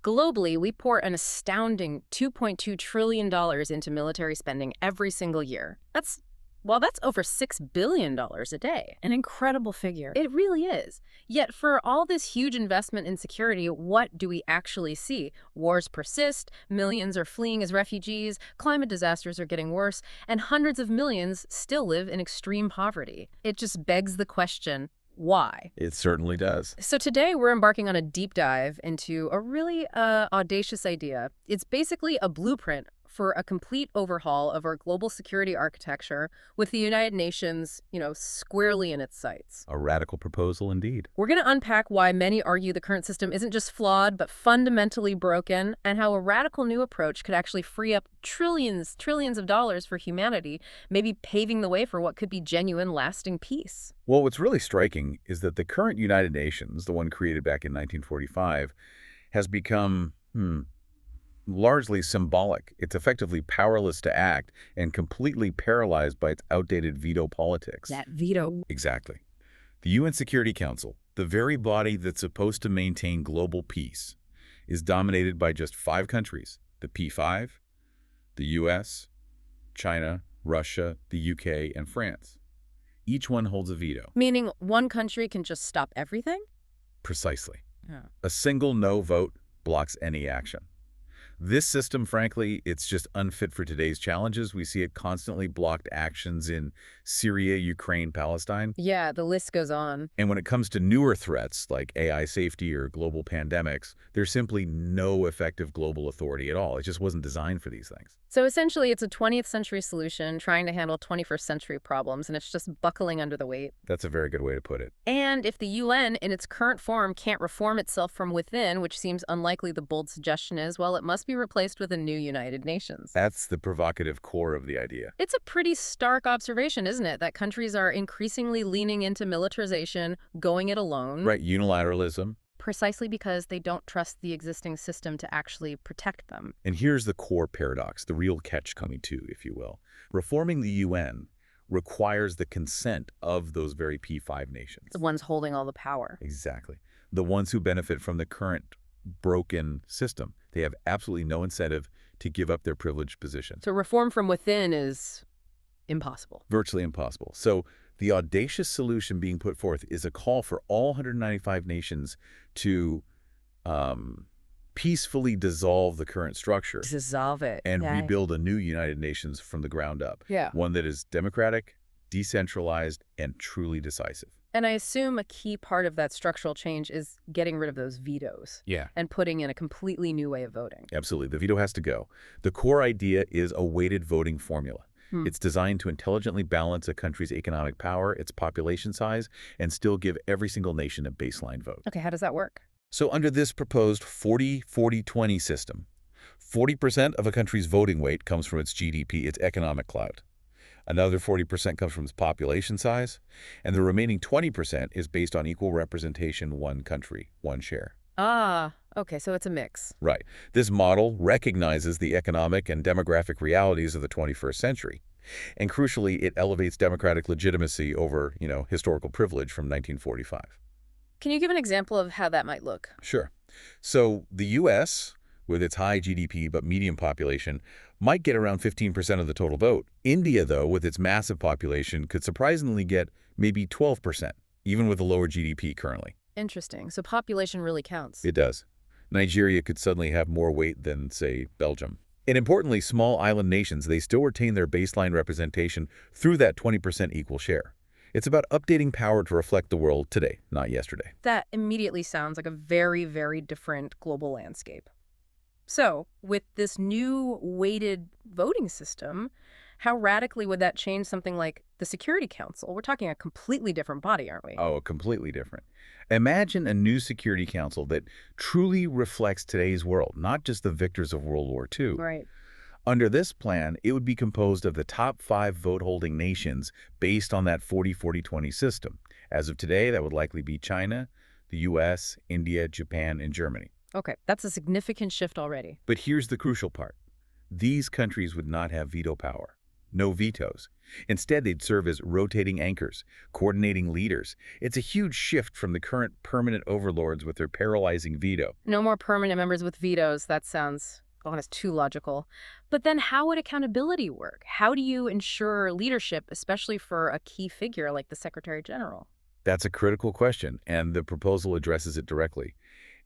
Globally, we pour an astounding $2.2 trillion into military spending every single year. That's over $6 billion a day. An incredible figure. It really is. Yet for all this huge investment in security, what do we actually see? Wars persist, millions are fleeing as refugees, climate disasters are getting worse, and hundreds of millions still live in extreme poverty. It just begs the question, why? It certainly does. So today we're embarking on a deep dive into a really audacious idea. It's basically a blueprint for a complete overhaul of our global security architecture with the United Nations, squarely in its sights. A radical proposal indeed. We're going to unpack why many argue the current system isn't just flawed, but fundamentally broken, and how a radical new approach could actually free up trillions of dollars for humanity, maybe paving the way for what could be genuine, lasting peace. Well, what's really striking is that the current United Nations, the one created back in 1945, has become, largely symbolic. It's effectively powerless to act and completely paralyzed by its outdated veto politics. That veto. Exactly. The UN Security Council, the very body that's supposed to maintain global peace, is dominated by just 5 countries: the P5, the US, China, Russia, the UK, and France. Each one holds a veto. Meaning one country can just stop everything? Precisely. Yeah. A single no vote blocks any action. This system, frankly, it's just unfit for today's challenges. We see it constantly blocked actions in Syria, Ukraine, Palestine. Yeah, the list goes on. And when it comes to newer threats like AI safety or global pandemics, there's simply no effective global authority at all. It just wasn't designed for these things. So essentially, it's a 20th century solution trying to handle 21st century problems, and it's just buckling under the weight. That's a very good way to put it. And if the UN, in its current form, can't reform itself from within, which seems unlikely, the bold suggestion is, well, it must be replaced with a new United Nations. That's the provocative core of the idea. It's a pretty stark observation, isn't it? That countries are increasingly leaning into militarization, going it alone. Right, unilateralism. Precisely because they don't trust the existing system to actually protect them. And here's the core paradox, the real catch coming to, if you will. Reforming the UN requires the consent of those very P5 nations. The ones holding all the power. Exactly. The ones who benefit from the current broken system. They have absolutely no incentive to give up their privileged position. So reform from within is impossible. Virtually impossible. So the audacious solution being put forth is a call for all 195 nations to peacefully dissolve the current structure. Dissolve it. And rebuild a new United Nations from the ground up. Yeah. One that is democratic, decentralized, and truly decisive. And I assume a key part of that structural change is getting rid of those vetoes. Yeah. And putting in a completely new way of voting. Absolutely. The veto has to go. The core idea is a weighted voting formula. It's designed to intelligently balance a country's economic power, its population size, and still give every single nation a baseline vote. Okay, how does that work? So under this proposed 40-40-20 system, 40% of a country's voting weight comes from its GDP, its economic clout. Another 40% comes from its population size, and the remaining 20% is based on equal representation, one country, one share. Ah, okay, so it's a mix. Right. This model recognizes the economic and demographic realities of the 21st century. And crucially, it elevates democratic legitimacy over, historical privilege from 1945. Can you give an example of how that might look? Sure. So the U.S., with its high GDP but medium population, might get around 15% of the total vote. India, though, with its massive population, could surprisingly get maybe 12%, even with a lower GDP currently. Interesting. So population really counts. It does. Nigeria could suddenly have more weight than, say, Belgium. And importantly, small island nations, they still retain their baseline representation through that 20% equal share. It's about updating power to reflect the world today, not yesterday. That immediately sounds like a very, very different global landscape. So, with this new weighted voting system, how radically would that change something like the Security Council? We're talking a completely different body, aren't we? Oh, completely different. Imagine a new Security Council that truly reflects today's world, not just the victors of World War II. Right. Under this plan, it would be composed of the top 5 vote-holding nations based on that 40-40-20 system. As of today, that would likely be China, the U.S., India, Japan, and Germany. Okay, that's a significant shift already. But here's the crucial part. These countries would not have veto power. no vetoes. Instead, they'd serve as rotating anchors, coordinating leaders. It's a huge shift from the current permanent overlords with their paralyzing veto. No more permanent members with vetoes. That sounds almost too logical. But then how would accountability work? How do you ensure leadership, especially for a key figure like the Secretary General? That's a critical question, and the proposal addresses it directly.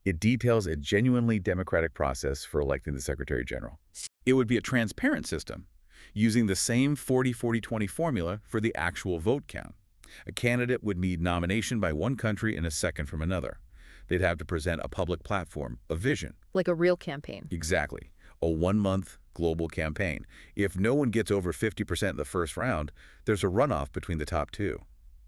It details a genuinely democratic process for electing the Secretary General. It would be a transparent system, using the same 40-40-20 formula for the actual vote count. A candidate would need nomination by one country and a second from another. They'd have to present a public platform, a vision. Like a real campaign. Exactly. A one-month global campaign. If no one gets over 50% in the first round, there's a runoff between the top two.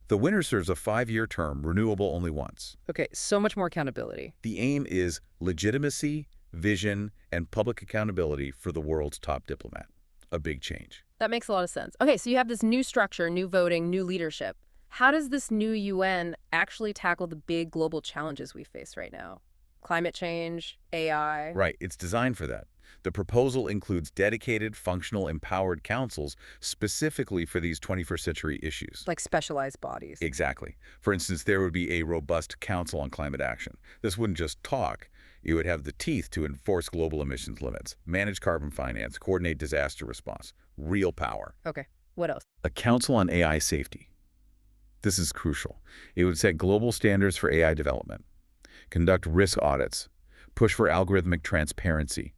The winner serves a 5-year term, renewable only once. Okay, so much more accountability. The aim is legitimacy, vision, and public accountability for the world's top diplomat. A big change. That makes a lot of sense. Okay, so you have this new structure, new voting, new leadership. How does this new UN actually tackle the big global challenges we face right now? Climate change, AI. Right, it's designed for that. The proposal includes dedicated, functional, empowered councils specifically for these 21st century issues. Like specialized bodies. Exactly. For instance, there would be a robust council on climate action. This wouldn't just talk. It would have the teeth to enforce global emissions limits, manage carbon finance, coordinate disaster response. Real power. Okay, what else? A council on AI safety. This is crucial. It would set global standards for AI development, conduct risk audits, push for algorithmic transparency,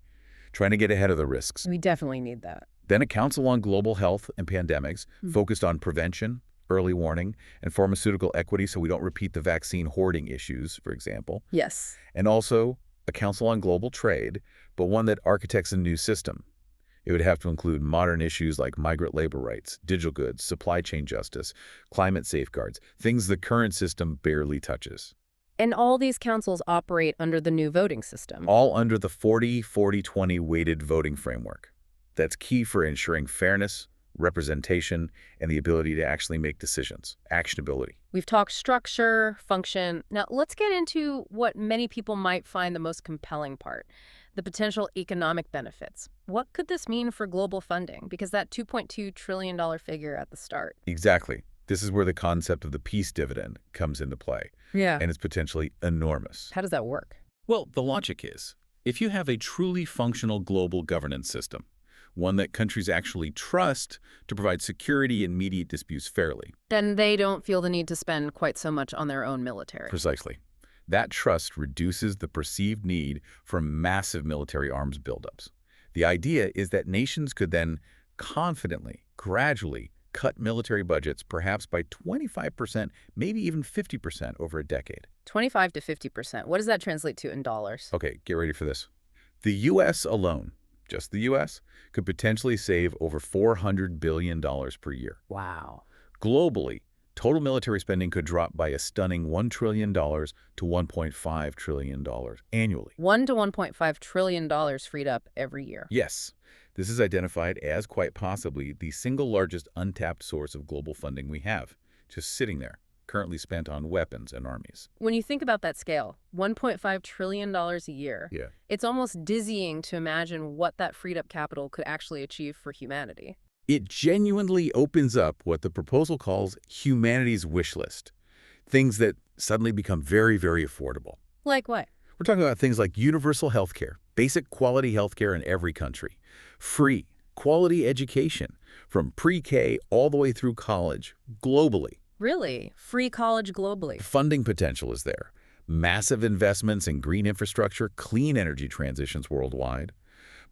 trying to get ahead of the risks. We definitely need that. Then a council on global health and pandemics focused on prevention, early warning, and pharmaceutical equity so we don't repeat the vaccine hoarding issues, for example. Yes. And also a council on global trade, but one that architects a new system. It would have to include modern issues like migrant labor rights, digital goods, supply chain justice, climate safeguards, things the current system barely touches. And all these councils operate under the new voting system. All under the 40-40-20 weighted voting framework. That's key for ensuring fairness, representation, and the ability to actually make decisions. Actionability. We've talked structure, function. Now let's get into what many people might find the most compelling part, the potential economic benefits. What could this mean for global funding? Because that $2.2 trillion figure at the start. Exactly. This is where the concept of the peace dividend comes into play. Yeah. And it's potentially enormous. How does that work? Well, the logic is, if you have a truly functional global governance system, one that countries actually trust to provide security and mediate disputes fairly. Then they don't feel the need to spend quite so much on their own military. Precisely. That trust reduces the perceived need for massive military arms buildups. The idea is that nations could then confidently, gradually cut military budgets perhaps by 25%, maybe even 50% over a decade. 25 to 50%. What does that translate to in dollars? Okay, get ready for this. The U.S. alone, just the U.S., could potentially save over $400 billion per year. Wow. Globally, total military spending could drop by a stunning $1 trillion to $1.5 trillion annually. $1 to $1.5 trillion freed up every year. Yes, this is identified as quite possibly the single largest untapped source of global funding we have, just sitting there, currently spent on weapons and armies. When you think about that scale, $1.5 trillion a year, Yeah. it's almost dizzying to imagine what that freed up capital could actually achieve for humanity. It genuinely opens up what the proposal calls humanity's wish list, things that suddenly become very, very affordable. Like what? We're talking about things like universal health care, basic quality health care in every country, free, quality education from pre-K all the way through college, globally. Really? Free college globally? Funding potential is there. Massive investments in green infrastructure, clean energy transitions worldwide,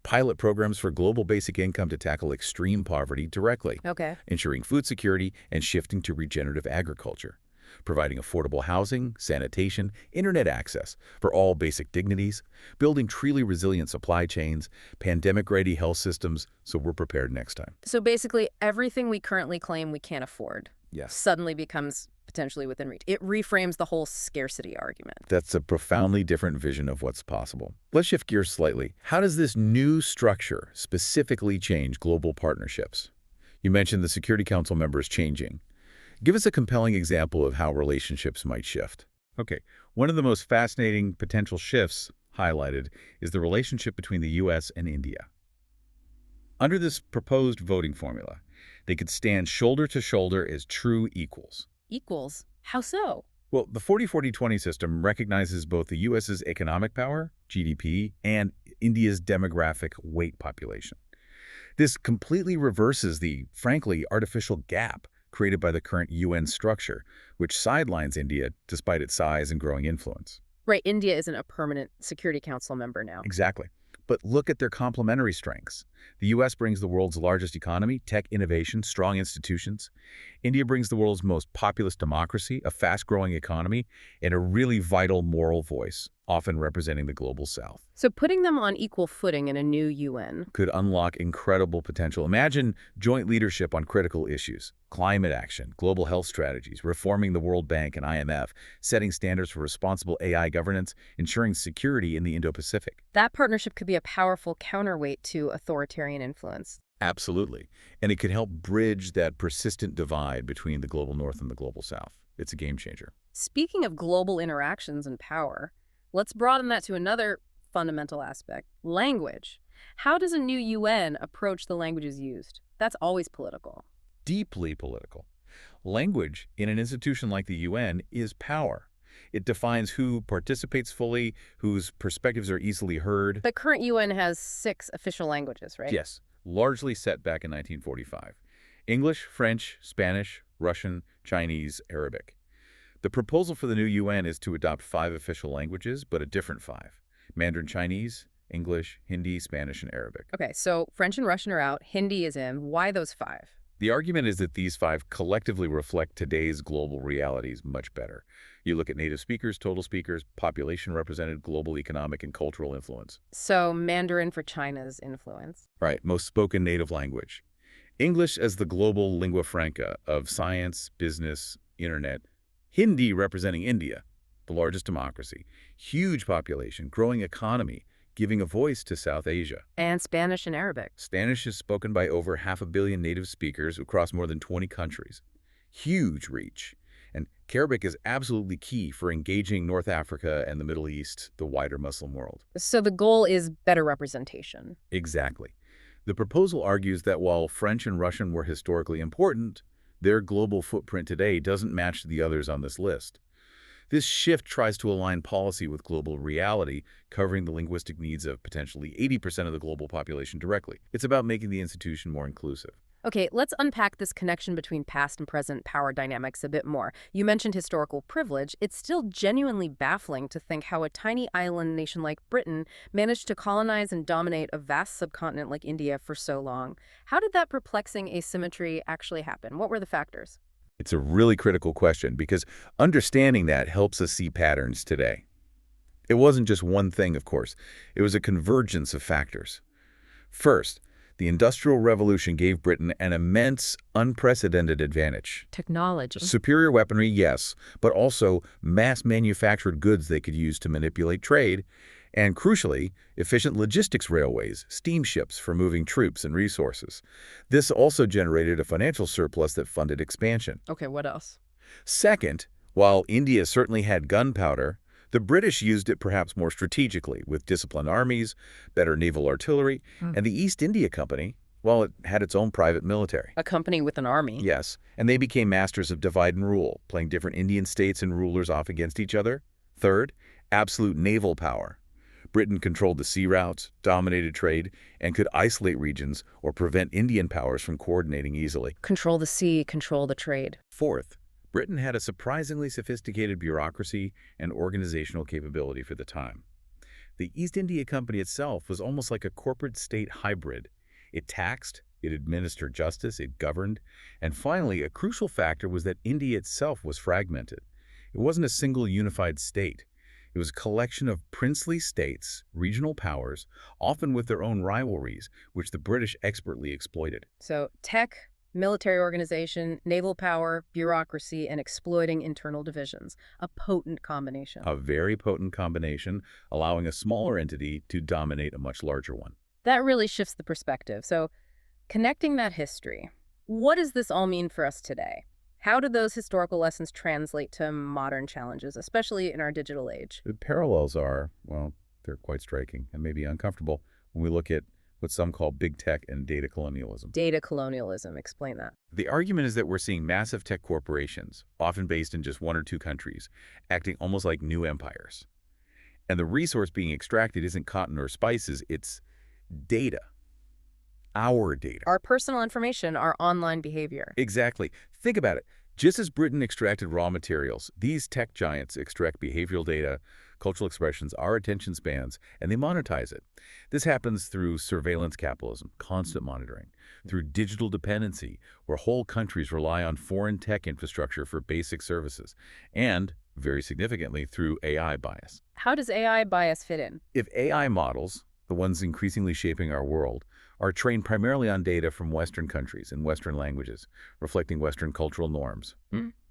pilot programs for global basic income to tackle extreme poverty directly, Okay. ensuring food security and shifting to regenerative agriculture, providing affordable housing, sanitation, internet access for all basic dignities, building truly resilient supply chains, pandemic-ready health systems so we're prepared next time. So basically everything we currently claim we can't afford Yes. suddenly becomes potentially within reach. It reframes the whole scarcity argument. That's a profoundly different vision of what's possible. Let's shift gears slightly. How does this new structure specifically change global partnerships? You mentioned the Security Council members changing. Give us a compelling example of how relationships might shift. Okay, one of the most fascinating potential shifts highlighted is the relationship between the U.S. and India. Under this proposed voting formula, they could stand shoulder to shoulder as true equals. Equals. How so? Well, the 40-40-20 system recognizes both the U.S.'s economic power, GDP, and India's demographic weight population. This completely reverses the, frankly, artificial gap created by the current UN structure, which sidelines India despite its size and growing influence. Right, India isn't a permanent Security Council member now. Exactly. But look at their complementary strengths. The U.S. brings the world's largest economy, tech innovation, strong institutions. India brings the world's most populous democracy, a fast-growing economy, and a really vital moral voice, often representing the global south. So putting them on equal footing in a new UN. Could unlock incredible potential. Imagine joint leadership on critical issues, climate action, global health strategies, reforming the World Bank and IMF, setting standards for responsible AI governance, ensuring security in the Indo-Pacific. That partnership could be a powerful counterweight to authoritarian influence. Absolutely. And it could help bridge that persistent divide between the global north and the global south. It's a game changer. Speaking of global interactions and power, let's broaden that to another fundamental aspect, language. How does a new UN approach the languages used? That's always political. Deeply political. Language in an institution like the UN is power. It defines who participates fully, whose perspectives are easily heard. The current UN has 6 official languages, right? Yes, largely set back in 1945. English, French, Spanish, Russian, Chinese, Arabic. The proposal for the new UN is to adopt 5 official languages, but a different 5. Mandarin Chinese, English, Hindi, Spanish, and Arabic. Okay, so French and Russian are out, Hindi is in. Why those 5? The argument is that these 5 collectively reflect today's global realities much better. You look at native speakers, total speakers, population represented, global economic and cultural influence. So Mandarin for China's influence. Right, most spoken native language. English as the global lingua franca of science, business, internet. Hindi representing India, the largest democracy, huge population, growing economy, giving a voice to South Asia. And Spanish and Arabic. Spanish is spoken by over 500 million native speakers across more than 20 countries. Huge reach. And Arabic is absolutely key for engaging North Africa and the Middle East, the wider Muslim world. So the goal is better representation. Exactly. The proposal argues that while French and Russian were historically important, their global footprint today doesn't match the others on this list. This shift tries to align policy with global reality, covering the linguistic needs of potentially 80% of the global population directly. It's about making the institution more inclusive. Okay, let's unpack this connection between past and present power dynamics a bit more. You mentioned historical privilege. It's still genuinely baffling to think how a tiny island nation like Britain managed to colonize and dominate a vast subcontinent like India for so long. How did that perplexing asymmetry actually happen? What were the factors? It's a really critical question because understanding that helps us see patterns today. It wasn't just one thing, of course. It was a convergence of factors. First, the Industrial Revolution gave Britain an immense, unprecedented advantage. Technology. Superior weaponry, yes, but also mass-manufactured goods they could use to manipulate trade, and crucially, efficient logistics railways, steamships for moving troops and resources. This also generated a financial surplus that funded expansion. Okay, what else? Second, while India certainly had gunpowder, the British used it perhaps more strategically, with disciplined armies, better naval artillery, and the East India Company, well, it had its own private military. A company with an army. Yes, and they became masters of divide and rule, playing different Indian states and rulers off against each other. Third, absolute naval power. Britain controlled the sea routes, dominated trade, and could isolate regions or prevent Indian powers from coordinating easily. Control the sea, control the trade. Fourth, Britain had a surprisingly sophisticated bureaucracy and organizational capability for the time. The East India Company itself was almost like a corporate state hybrid. It taxed, it administered justice, it governed, and finally, a crucial factor was that India itself was fragmented. It wasn't a single unified state. It was a collection of princely states, regional powers, often with their own rivalries, which the British expertly exploited. So tech, military organization, naval power, bureaucracy, and exploiting internal divisions. A potent combination. A very potent combination, allowing a smaller entity to dominate a much larger one. That really shifts the perspective. So connecting that history, what does this all mean for us today? How do those historical lessons translate to modern challenges, especially in our digital age? The parallels are, well, they're quite striking and maybe uncomfortable when we look at what some call big tech and data colonialism. Data colonialism, explain that. The argument is that we're seeing massive tech corporations, often based in just one or two countries, acting almost like new empires. And the resource being extracted isn't cotton or spices, it's data. Our data. Our personal information, our online behavior. Exactly. Think about it. Just as Britain extracted raw materials, these tech giants extract behavioral data, cultural expressions, our attention spans, and they monetize it. This happens through surveillance capitalism, constant monitoring, through digital dependency, where whole countries rely on foreign tech infrastructure for basic services, and, very significantly, through AI bias. How does AI bias fit in? If AI models, the ones increasingly shaping our world, are trained primarily on data from Western countries and Western languages, reflecting Western cultural norms.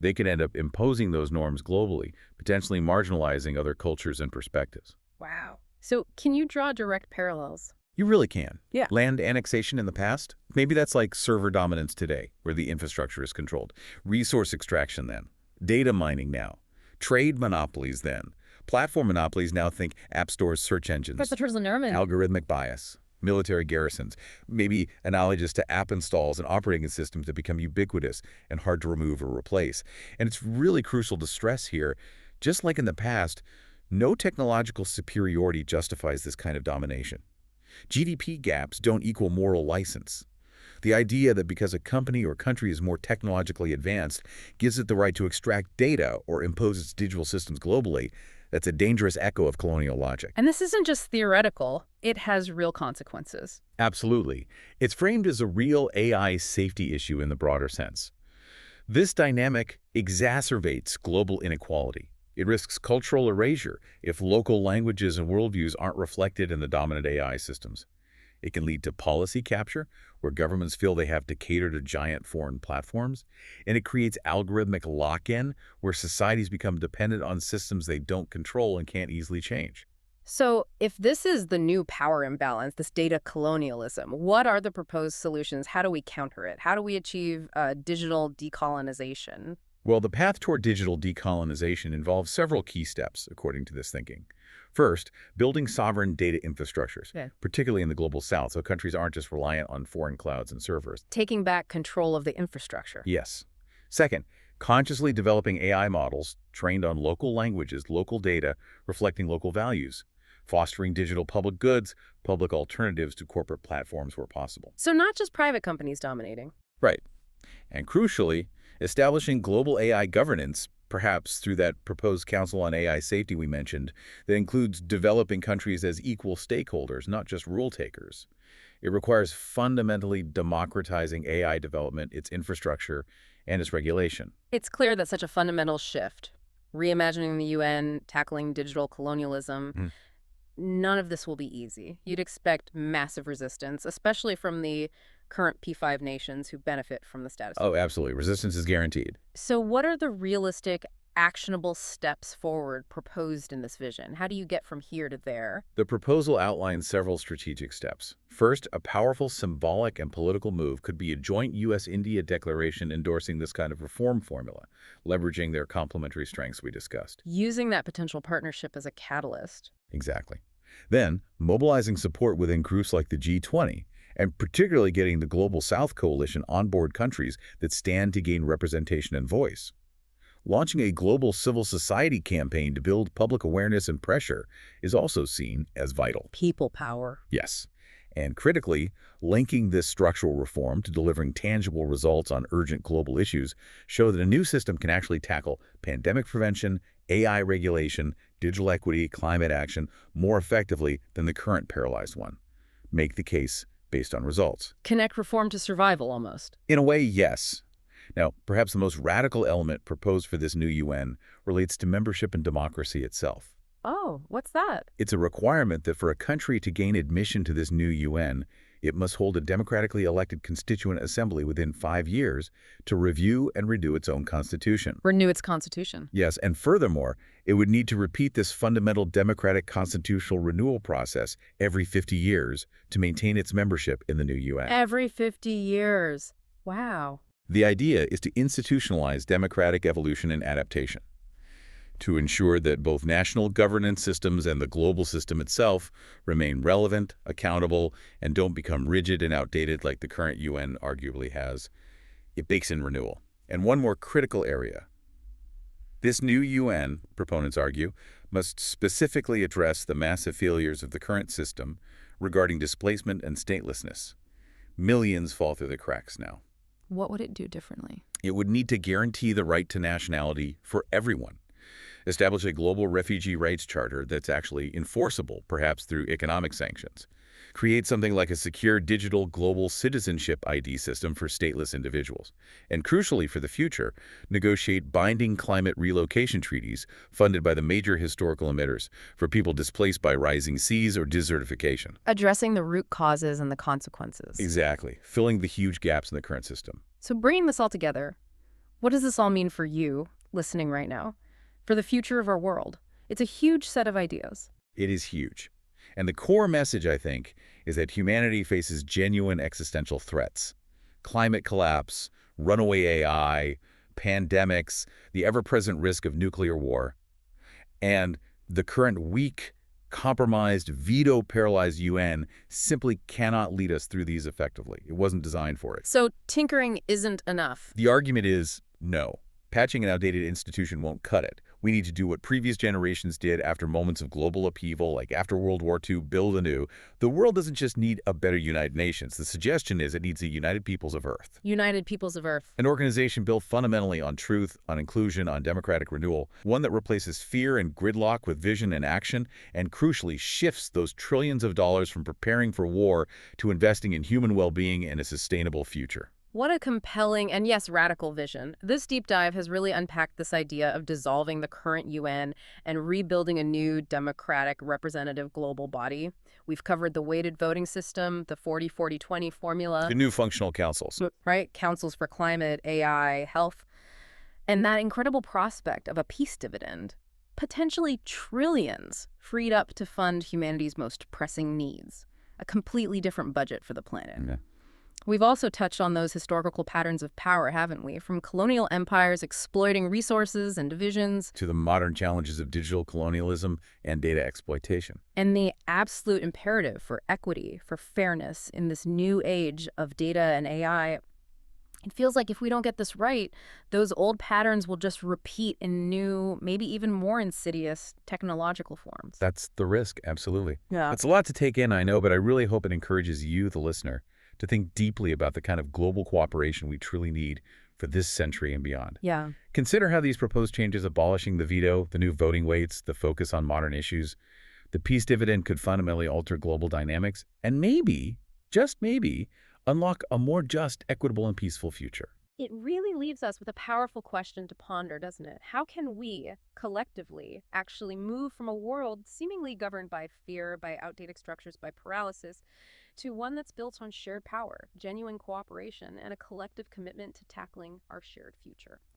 They can end up imposing those norms globally, potentially marginalizing other cultures and perspectives. Wow. So can you draw direct parallels? You really can. Yeah. Land annexation in the past? Maybe that's like server dominance today, where the infrastructure is controlled. Resource extraction then. Data mining now. Trade monopolies then. Platform monopolies now think app stores, search engines. Algorithmic bias. Military garrisons, maybe analogous to app installs and operating systems that become ubiquitous and hard to remove or replace. And it's really crucial to stress here, just like in the past, no technological superiority justifies this kind of domination. GDP gaps don't equal moral license. The idea that because a company or country is more technologically advanced gives it the right to extract data or impose its digital systems globally, that's a dangerous echo of colonial logic. And this isn't just theoretical, it has real consequences. Absolutely. It's framed as a real AI safety issue in the broader sense. This dynamic exacerbates global inequality. It risks cultural erasure if local languages and worldviews aren't reflected in the dominant AI systems. It can lead to policy capture, where governments feel they have to cater to giant foreign platforms, and it creates algorithmic lock-in, where societies become dependent on systems they don't control and can't easily change. So if this is the new power imbalance, this data colonialism, what are the proposed solutions? How do we counter it? How do we achieve digital decolonization? Well, the path toward digital decolonization involves several key steps, according to this thinking. First, building sovereign data infrastructures, particularly in the global south, so countries aren't just reliant on foreign clouds and servers. Taking back control of the infrastructure. Yes. Second, consciously developing AI models trained on local languages, local data, reflecting local values. Fostering digital public goods, public alternatives to corporate platforms where possible. So not just private companies dominating. Right. And crucially, establishing global AI governance, perhaps through that proposed Council on AI Safety we mentioned, that includes developing countries as equal stakeholders, not just rule takers. It requires fundamentally democratizing AI development, its infrastructure, and its regulation. It's clear that such a fundamental shift, reimagining the UN, tackling digital colonialism, none of this will be easy. You'd expect massive resistance, especially from the current P5 nations who benefit from the status quo. Oh, absolutely. Resistance is guaranteed. So what are the realistic, actionable steps forward proposed in this vision? How do you get from here to there? The proposal outlines several strategic steps. First, a powerful symbolic and political move could be a joint U.S.-India declaration endorsing this kind of reform formula, leveraging their complementary strengths we discussed. Using that potential partnership as a catalyst. Exactly. Then, mobilizing support within groups like the G20, and particularly getting the Global South Coalition on board countries that stand to gain representation and voice. Launching a global civil society campaign to build public awareness and pressure is also seen as vital. People power. Yes. And critically, linking this structural reform to delivering tangible results on urgent global issues show that a new system can actually tackle pandemic prevention, AI regulation, digital equity, climate action more effectively than the current paralyzed one. Make the case based on results. Connect reform to survival, almost. In a way, yes. Now, perhaps the most radical element proposed for this new UN relates to membership and democracy itself. Oh, what's that? It's a requirement that for a country to gain admission to this new UN, it must hold a democratically elected constituent assembly within 5 years to review and renew its own constitution. Renew its constitution. Yes, and furthermore, it would need to repeat this fundamental democratic constitutional renewal process every 50 years to maintain its membership in the new UN. Every 50 years. Wow. The idea is to institutionalize democratic evolution and adaptation. to ensure that both national governance systems and the global system itself remain relevant, accountable, and don't become rigid and outdated like the current UN arguably has. It bakes in renewal. And one more critical area. This new UN, proponents argue, must specifically address the massive failures of the current system regarding displacement and statelessness. Millions fall through the cracks now. What would it do differently? It would need to guarantee the right to nationality for everyone, establish a global refugee rights charter that's actually enforceable, perhaps through economic sanctions, create something like a secure digital global citizenship ID system for stateless individuals, and crucially for the future, negotiate binding climate relocation treaties funded by the major historical emitters for people displaced by rising seas or desertification. Addressing the root causes and the consequences. Exactly, filling the huge gaps in the current system. So bringing this all together, what does this all mean for you, listening right now? For the future of our world? It's a huge set of ideas. It is huge. And the core message, I think, is that humanity faces genuine existential threats. Climate collapse, runaway AI, pandemics, the ever-present risk of nuclear war, and the current weak, compromised, veto-paralyzed UN simply cannot lead us through these effectively. It wasn't designed for it. So tinkering isn't enough. The argument is no. Patching an outdated institution won't cut it. We need to do what previous generations did after moments of global upheaval, like after World War II, build anew. The world doesn't just need a better United Nations. The suggestion is it needs a United Peoples of Earth. United Peoples of Earth. An organization built fundamentally on truth, on inclusion, on democratic renewal. One that replaces fear and gridlock with vision and action, and crucially shifts those trillions of dollars from preparing for war to investing in human well-being and a sustainable future. What a compelling and, yes, radical vision. This deep dive has really unpacked this idea of dissolving the current UN and rebuilding a new democratic representative global body. We've covered the weighted voting system, the 40-40-20 formula. The new functional councils. Right? Councils for climate, AI, health. And that incredible prospect of a peace dividend. Potentially trillions freed up to fund humanity's most pressing needs. A completely different budget for the planet. Yeah. We've also touched on those historical patterns of power, haven't we? From colonial empires exploiting resources and divisions To the modern challenges of digital colonialism and data exploitation. and the absolute imperative for equity, for fairness in this new age of data and AI. It feels like if we don't get this right, those old patterns will just repeat in new, maybe even more insidious technological forms. That's the risk, absolutely. Yeah. It's a lot to take in, I know, but I really hope it encourages you, the listener, to think deeply about the kind of global cooperation we truly need for this century and beyond. Yeah. Consider how these proposed changes abolishing the veto, the new voting weights, the focus on modern issues, the peace dividend could fundamentally alter global dynamics and maybe, just maybe, unlock a more just, equitable, and peaceful future. It really leaves us with a powerful question to ponder, doesn't it? How can we, collectively, actually move from a world seemingly governed by fear, by outdated structures, by paralysis, to one that's built on shared power, genuine cooperation, and a collective commitment to tackling our shared future?